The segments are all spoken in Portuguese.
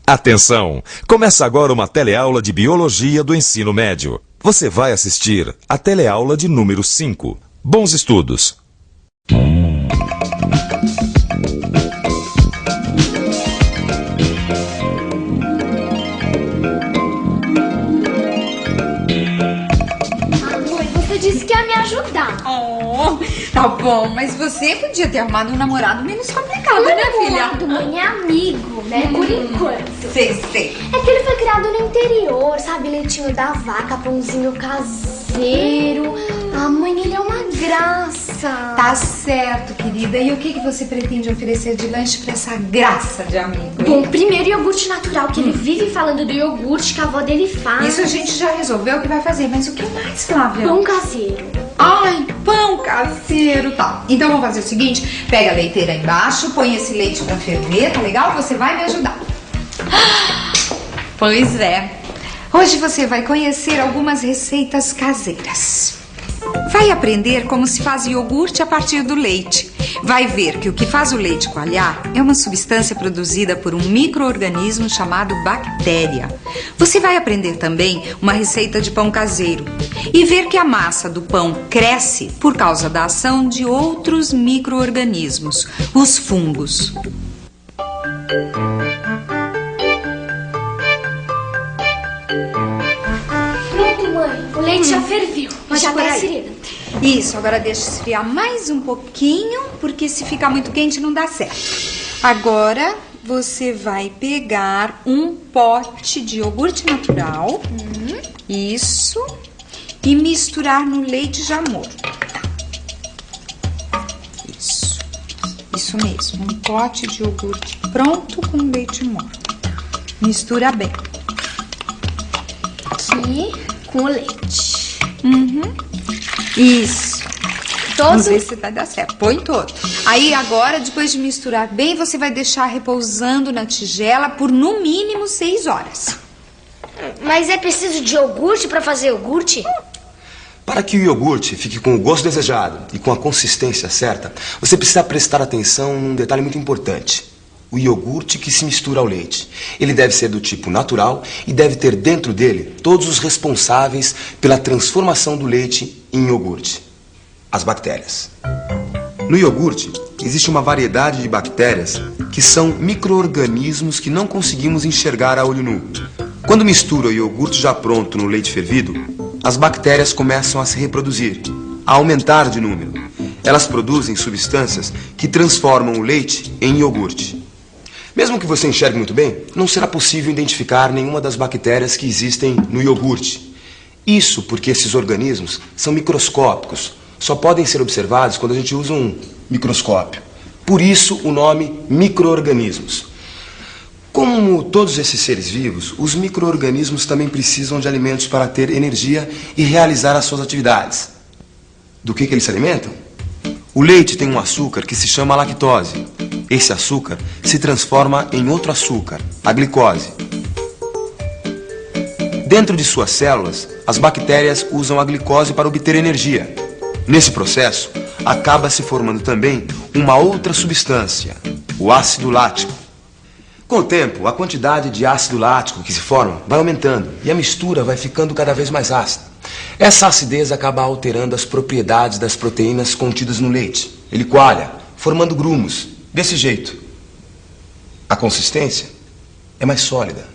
Atenção! Começa agora uma teleaula de Biologia do Ensino Médio. Você vai assistir a teleaula de número 5. Bons estudos! Mãe, você disse que ia me ajudar. Oh, tá bom, mas você podia ter arrumado um namorado menos complicado, né, filha? Namorado, mãe, é amigo, né? Por enquanto. Sei. É que ele foi criado no interior, sabe? Leitinho da vaca, pãozinho caseiro. Ah, mãe, ele é uma graça. Tá certo, querida. E o que você pretende oferecer de lanche pra essa graça de amigo, hein? Bom, primeiro iogurte natural, que ele vive falando do iogurte que a avó dele faz. Isso a gente já resolveu que vai fazer, mas o que mais, Flávia? Pão caseiro. Ai, pão caseiro, tá. Então vamos fazer o seguinte, pega a leiteira aí embaixo, põe esse leite pra ferver, tá legal? Você vai me ajudar. Pois é. Hoje você vai conhecer algumas receitas caseiras. Vai aprender como se faz iogurte a partir do leite. Vai ver que o que faz o leite coalhar é uma substância produzida por um micro-organismo chamado bactéria. Você vai aprender também uma receita de pão caseiro e ver que a massa do pão cresce por causa da ação de outros micro-organismos, os fungos. Pronto, mãe. O leite já ferveu. Já por tá aí. sirena. Isso, agora deixa esfriar mais um pouquinho, porque se ficar muito quente não dá certo. Agora você vai pegar um pote de iogurte natural, isso, e misturar no leite já morno. Isso mesmo, um pote de iogurte pronto com leite morno. Mistura bem. Aqui com o leite. Isso. Todo? Vamos ver se vai dar certo. Põe todo. Aí agora, depois de misturar bem, você vai deixar repousando na tigela por no mínimo 6 horas. Mas é preciso de iogurte pra fazer iogurte? Para que o iogurte fique com o gosto desejado e com a consistência certa, você precisa prestar atenção num detalhe muito importante. O iogurte que se mistura ao leite. Ele deve ser do tipo natural e deve ter dentro dele todos os responsáveis pela transformação do leite em iogurte. As bactérias. No iogurte, existe uma variedade de bactérias que são micro-organismos que não conseguimos enxergar a olho nu. Quando mistura o iogurte já pronto no leite fervido, as bactérias começam a se reproduzir, a aumentar de número. Elas produzem substâncias que transformam o leite em iogurte. Mesmo que você enxergue muito bem, não será possível identificar nenhuma das bactérias que existem no iogurte. Isso porque esses organismos são microscópicos, só podem ser observados quando a gente usa um microscópio. Por isso o nome micro-organismos. Como todos esses seres vivos, os micro-organismos também precisam de alimentos para ter energia e realizar as suas atividades. Do que eles se alimentam? O leite tem um açúcar que se chama lactose. Esse açúcar se transforma em outro açúcar, a glicose. Dentro de suas células, as bactérias usam a glicose para obter energia. Nesse processo, acaba se formando também uma outra substância, o ácido lático. Com o tempo, a quantidade de ácido lático que se forma vai aumentando e a mistura vai ficando cada vez mais ácida. Essa acidez acaba alterando as propriedades das proteínas contidas no leite. Ele coalha, formando grumos. Desse jeito, a consistência é mais sólida.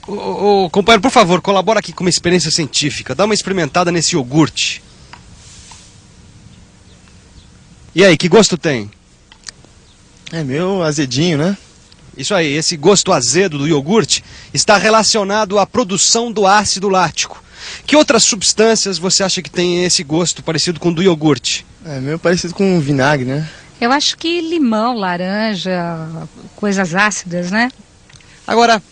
Ô, companheiro, por favor, colabora aqui com uma experiência científica. Dá uma experimentada nesse iogurte. E aí, que gosto tem? É meio azedinho, né? Isso aí, esse gosto azedo do iogurte está relacionado à produção do ácido lático. Que outras substâncias você acha que tem esse gosto parecido com o do iogurte? É meio parecido com vinagre, né? Eu acho que limão, laranja, coisas ácidas, né? Agora,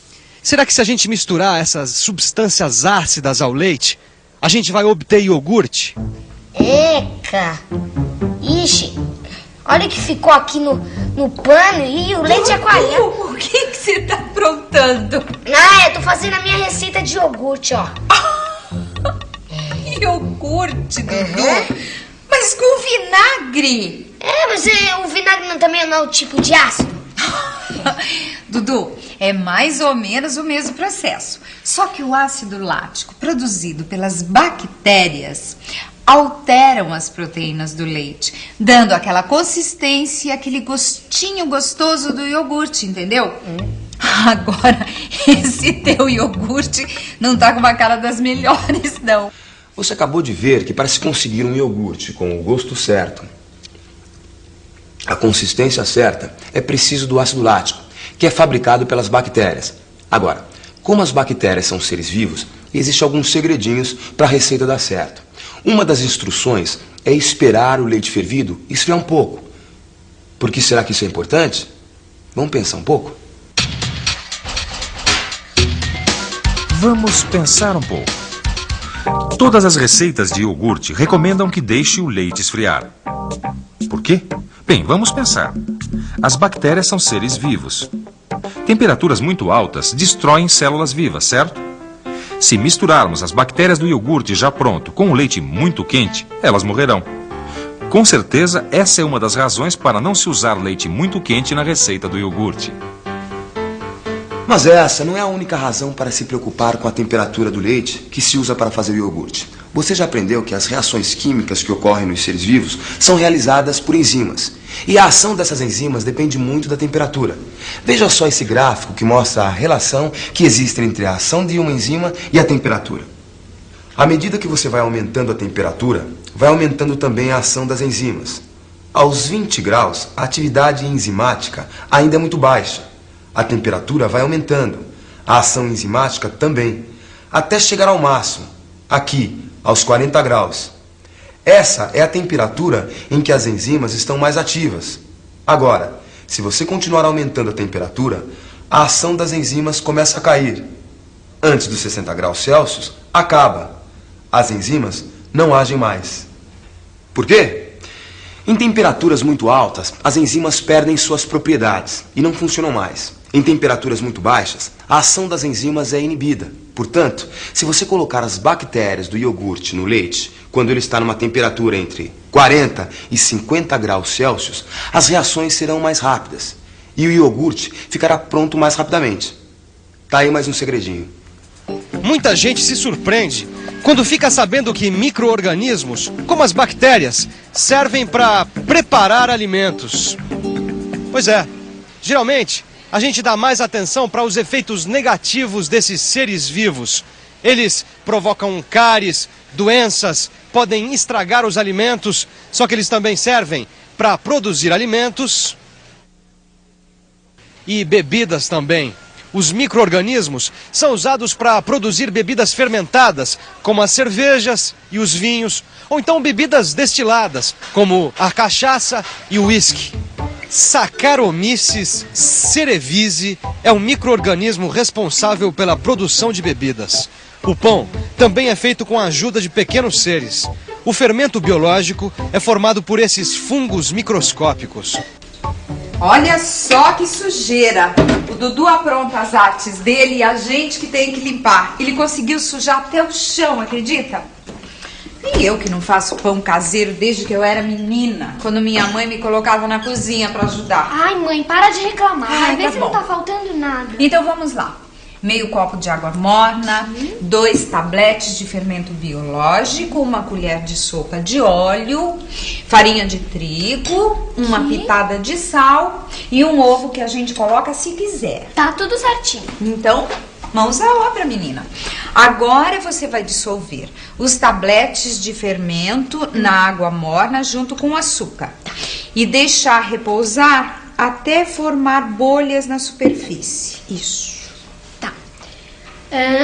será que se a gente misturar essas substâncias ácidas ao leite, a gente vai obter iogurte? Eca! Ixi, olha o que ficou aqui no pano e o leite é coalhado. O que você tá aprontando? Ah, eu tô fazendo a minha receita de iogurte, ó. Iogurte, Dudu? Mas com vinagre? É, mas o vinagre também não é o tipo de ácido? Dudu, é mais ou menos o mesmo processo. Só que o ácido lático produzido pelas bactérias alteram as proteínas do leite, dando aquela consistência e aquele gostinho gostoso do iogurte, entendeu? Agora, esse teu iogurte não tá com uma cara das melhores, não. Você acabou de ver que para se conseguir um iogurte com o gosto certo, a consistência certa, é preciso do ácido lático, que é fabricado pelas bactérias. Agora, como as bactérias são seres vivos, existem alguns segredinhos para a receita dar certo. Uma das instruções é esperar o leite fervido esfriar um pouco. Por que será que isso é importante? Vamos pensar um pouco? Vamos pensar um pouco. Todas as receitas de iogurte recomendam que deixe o leite esfriar. Por quê? Bem, vamos pensar. As bactérias são seres vivos. Temperaturas muito altas destroem células vivas, certo? Se misturarmos as bactérias do iogurte já pronto com o leite muito quente, elas morrerão. Com certeza, essa é uma das razões para não se usar leite muito quente na receita do iogurte. Mas essa não é a única razão para se preocupar com a temperatura do leite que se usa para fazer o iogurte. Você já aprendeu que as reações químicas que ocorrem nos seres vivos são realizadas por enzimas. E a ação dessas enzimas depende muito da temperatura. Veja só esse gráfico que mostra a relação que existe entre a ação de uma enzima e a temperatura. À medida que você vai aumentando a temperatura, vai aumentando também a ação das enzimas. Aos 20 graus, a atividade enzimática ainda é muito baixa. A temperatura vai aumentando, a ação enzimática também, até chegar ao máximo, aqui, aos 40 graus. Essa é a temperatura em que as enzimas estão mais ativas. Agora, se você continuar aumentando a temperatura, a ação das enzimas começa a cair. Antes dos 60 graus Celsius, acaba. As enzimas não agem mais. Por quê? Em temperaturas muito altas, as enzimas perdem suas propriedades e não funcionam mais. Em temperaturas muito baixas, a ação das enzimas é inibida. Portanto, se você colocar as bactérias do iogurte no leite, quando ele está numa temperatura entre 40 e 50 graus Celsius, as reações serão mais rápidas e o iogurte ficará pronto mais rapidamente. Tá aí mais um segredinho. Muita gente se surpreende quando fica sabendo que micro-organismos, como as bactérias, servem para preparar alimentos. Pois é, geralmente a gente dá mais atenção para os efeitos negativos desses seres vivos. Eles provocam cáries, doenças, podem estragar os alimentos, só que eles também servem para produzir alimentos e bebidas também. Os micro-organismos são usados para produzir bebidas fermentadas, como as cervejas e os vinhos, ou então bebidas destiladas, como a cachaça e o uísque. Saccharomyces cerevisiae é um micro-organismo responsável pela produção de bebidas. O pão também é feito com a ajuda de pequenos seres. O fermento biológico é formado por esses fungos microscópicos. Olha só que sujeira. O Dudu apronta as artes dele e a gente que tem que limpar. Ele conseguiu sujar até o chão, acredita? E eu que não faço pão caseiro desde que eu era menina, quando minha mãe me colocava na cozinha pra ajudar. Ai, mãe, para de reclamar. Ai, Vê tá se bom. não tá faltando nada. Então vamos lá. Meio copo de água morna, 2 tabletes de fermento biológico, 1 colher de sopa de óleo, farinha de trigo, 1 pitada de sal e um ovo que a gente coloca se quiser. Tá tudo certinho. Então, mãos à obra, menina. Agora você vai dissolver os tabletes de fermento na água morna junto com o açúcar e deixar repousar até formar bolhas na superfície. Isso.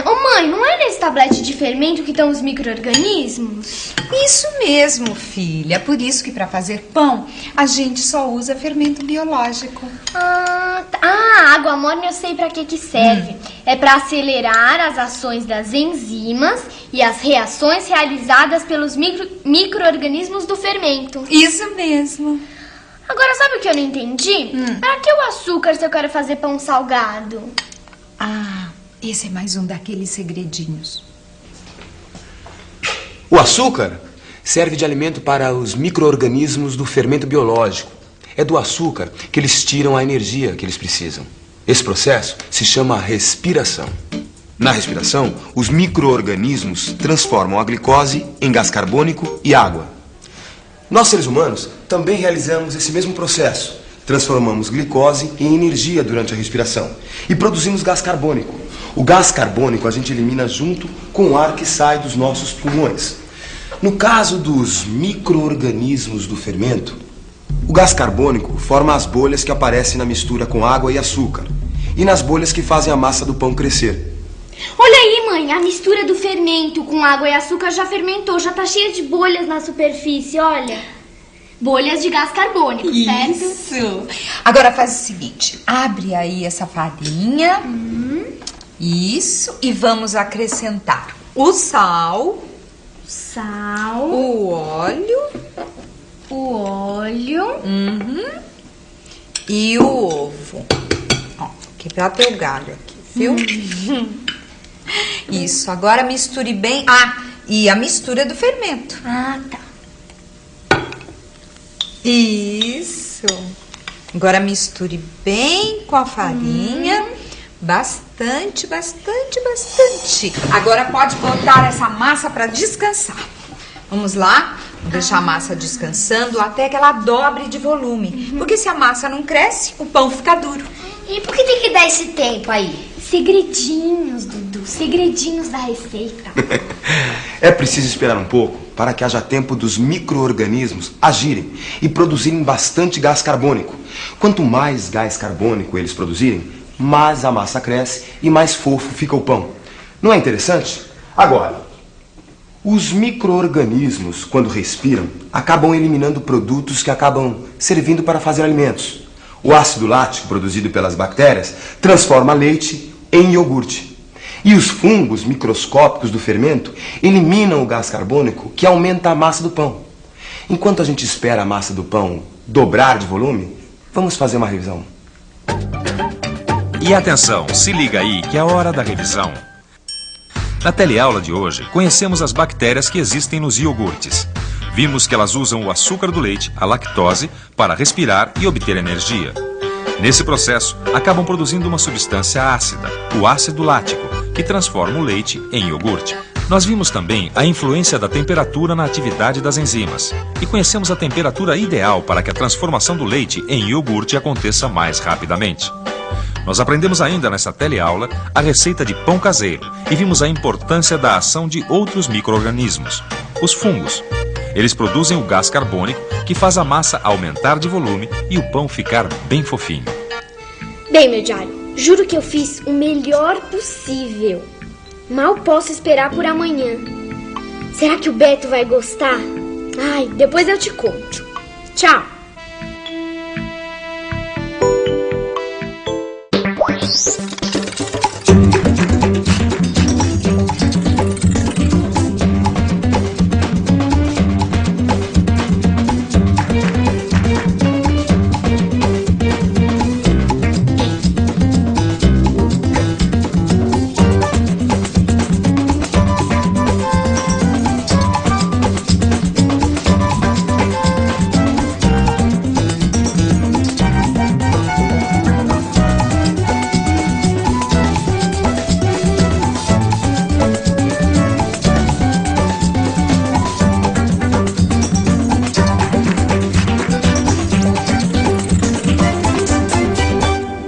Ô mãe, não é nesse tablete de fermento que estão os micro-organismos? Isso mesmo, filha. Por isso que para fazer pão a gente só usa fermento biológico. A água morna eu sei pra que serve. É pra acelerar as ações das enzimas e as reações realizadas pelos micro-organismos do fermento. Isso mesmo. Agora, sabe o que eu não entendi? Pra que o açúcar se eu quero fazer pão salgado? Esse é mais um daqueles segredinhos. O açúcar serve de alimento para os micro-organismos do fermento biológico. É do açúcar que eles tiram a energia que eles precisam. Esse processo se chama respiração. Na respiração, os micro-organismos transformam a glicose em gás carbônico e água. Nós, seres humanos, também realizamos esse mesmo processo. Transformamos glicose em energia durante a respiração e produzimos gás carbônico. O gás carbônico a gente elimina junto com o ar que sai dos nossos pulmões. No caso dos micro-organismos do fermento, o gás carbônico forma as bolhas que aparecem na mistura com água e açúcar e nas bolhas que fazem a massa do pão crescer. Olha aí, mãe, a mistura do fermento com água e açúcar já fermentou, já tá cheia de bolhas na superfície, olha. Bolhas de gás carbônico, certo? Isso. Agora faz o seguinte, abre aí essa farinha. Isso, e vamos acrescentar o sal, o óleo, e o ovo. Ó, quebrar teu galho aqui, viu? Isso, agora misture bem. Ah, e a mistura do fermento. Ah, tá. Isso. Agora misture bem com a farinha. Bastante, bastante, bastante. Agora pode botar essa massa para descansar. Vamos lá? Vou deixar a massa descansando até que ela dobre de volume. Porque se a massa não cresce, o pão fica duro. E por que tem que dar esse tempo aí? Segredinhos, Dudu. Segredinhos da receita. É preciso esperar um pouco para que haja tempo dos micro-organismos agirem e produzirem bastante gás carbônico. Quanto mais gás carbônico eles produzirem, mais a massa cresce e mais fofo fica o pão. Não é interessante? Agora, os micro-organismos, quando respiram, acabam eliminando produtos que acabam servindo para fazer alimentos. O ácido lático produzido pelas bactérias transforma leite em iogurte. E os fungos microscópicos do fermento eliminam o gás carbônico que aumenta a massa do pão. Enquanto a gente espera a massa do pão dobrar de volume, vamos fazer uma revisão. E atenção, se liga aí que é a hora da revisão. Na teleaula de hoje, conhecemos as bactérias que existem nos iogurtes. Vimos que elas usam o açúcar do leite, a lactose, para respirar e obter energia. Nesse processo, acabam produzindo uma substância ácida, o ácido lático, que transforma o leite em iogurte. Nós vimos também a influência da temperatura na atividade das enzimas e conhecemos a temperatura ideal para que a transformação do leite em iogurte aconteça mais rapidamente. Nós aprendemos ainda nessa teleaula a receita de pão caseiro e vimos a importância da ação de outros micro-organismos, os fungos. Eles produzem o gás carbônico que faz a massa aumentar de volume e o pão ficar bem fofinho. Bem, meu diário, juro que eu fiz o melhor possível. Mal posso esperar por amanhã. Será que o Beto vai gostar? Ai, depois eu te conto. Tchau.